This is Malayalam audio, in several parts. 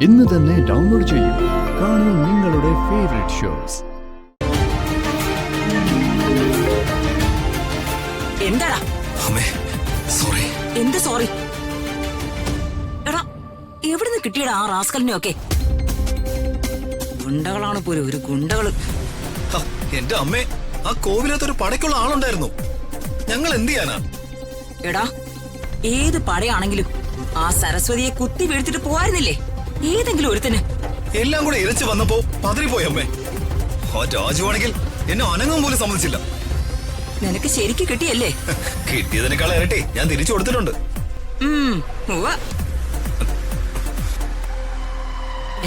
ഇന്ന് തന്നെ ഡൗൺലോഡ് ചെയ്യൂ. കാണൂ നിങ്ങളുടെ ഫേവറേറ്റ് ഷോസ്. എന്താടാ? സോറി. എന്ത് സോറി? എടാ, എവിടുന്ന് കിട്ടിയടാ ആ റാസ്കലിനെയൊക്കെ? ഗുണ്ടകളാണ് പോലും, ഒരു ഗുണ്ടകള്. എന്റെ അമ്മേ, ആ കോവിലത്തൊരു പടയ്ക്കുള്ള ആളുണ്ടായിരുന്നു. ഞങ്ങൾ എന്ത് ചെയ്യാനാ? എടാ, ഏത് പടയാണെങ്കിലും ആ സരസ്വതിയെ കുത്തി വീഴ്ത്തിട്ട് പോവായിരുന്നില്ലേ ഏതെങ്കിലും ഒരുത്തിന്? എല്ലാം കൂടെ ഇരച്ചു വന്നപ്പോ പതറിപ്പോയി അമ്മേ. ആ രാജുവാണെങ്കിൽ എന്നെ അനങ്ങാൻ പോലും സമ്മതിച്ചില്ല. നിനക്ക് ശരിക്ക് കിട്ടിയല്ലേ? കിട്ടിയതിനേക്കാൾ ഇരട്ടി ഞാൻ തിരിച്ചു കൊടുത്തിട്ടുണ്ട്.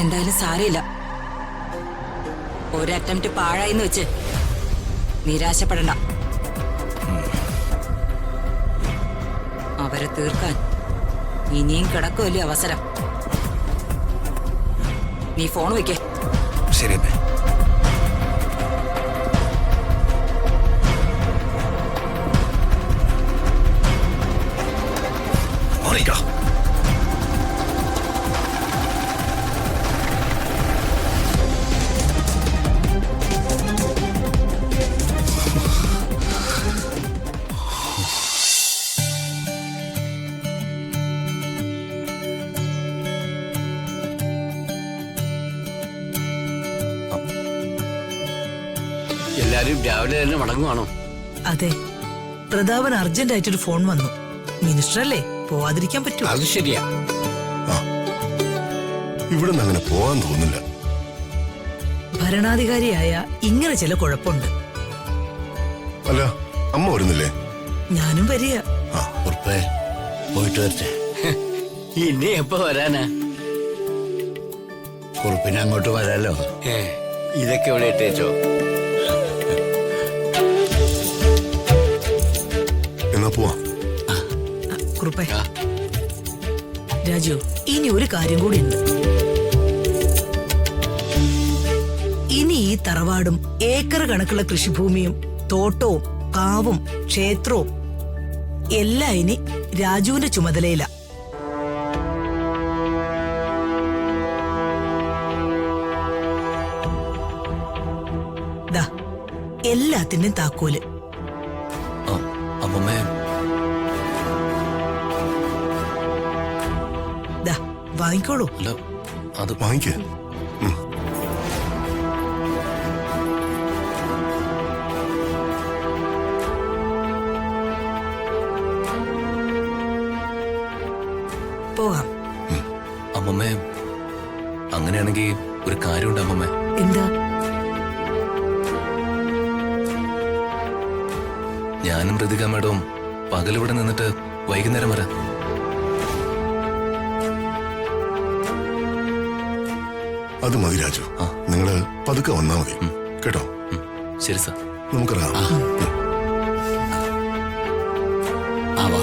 എന്തായാലും സാരയില്ല. ഒരു അറ്റംപ്റ്റ് പാഴായിന്ന് വെച്ച് നിരാശപ്പെടണ്ട. അവരെ തീർക്കാൻ ഇനിയും കിടക്കുമല്ലേ അവസരം. നീ ഫോൺ വെക്കേ. ശരി അമ്മേ. എല്ലാരും രാവിലെ തന്നെ മടങ്ങുവാണോ? അതെ, പ്രതാപൻ അർജന്റ് ആയിട്ടൊരു ഫോൺ വന്നു. മിനിസ്റ്റർ അല്ലേ, പോവാതിരിക്കാൻ പറ്റൂ? അത് ശരിയാ. ഇവിടെ നിന്ന് അങ്ങനെ പോവാൻ തോന്നില്ല. ഭരണാധികാരിയായ ഇങ്ങനെ ചില കുഴപ്പമുണ്ട്. അല്ല, അമ്മ വരുന്നില്ലേ? ഞാനും വരിക. പോയിട്ട് വരട്ടെ. ഇനി എപ്പോ വരാനാ? കുറുപ്പിനെ അങ്ങോട്ട് വരാലോ. ഇതൊക്കെ ഇവിടെ ഇട്ടേച്ചോ. എന്നാ പോവാ. കുറുപ്പേ, രാജു, ഇനി ഒരു കാര്യം കൂടി ഉണ്ട്. ഇനി ഈ തറവാടും ഏക്കർ കണക്കുള്ള കൃഷിഭൂമിയും തോട്ടവും കാവും ക്ഷേത്രവും എല്ലാം ഇനി രാജുവിന്റെ ചുമതലയില. എല്ലാത്തിന്റെയും താക്കോല്. വാങ്ങിക്കോളൂ. അത് വാങ്ങിക്കേ. പോകാം. അമ്മമ്മേ, അങ്ങനെയാണെങ്കിൽ ഒരു കാര്യമുണ്ട് അമ്മമ്മേ. എന്താ? ഞാനും പ്രതിക മേഡവും പകലിവിടെ നിന്നിട്ട് വൈകുന്നേരം വരാം. അത് മതി രാജു. നിങ്ങള് പതുക്കെ വന്നാ മതി കേട്ടോ. ശരി സാർ, നമുക്കറിയാം. ആവാ.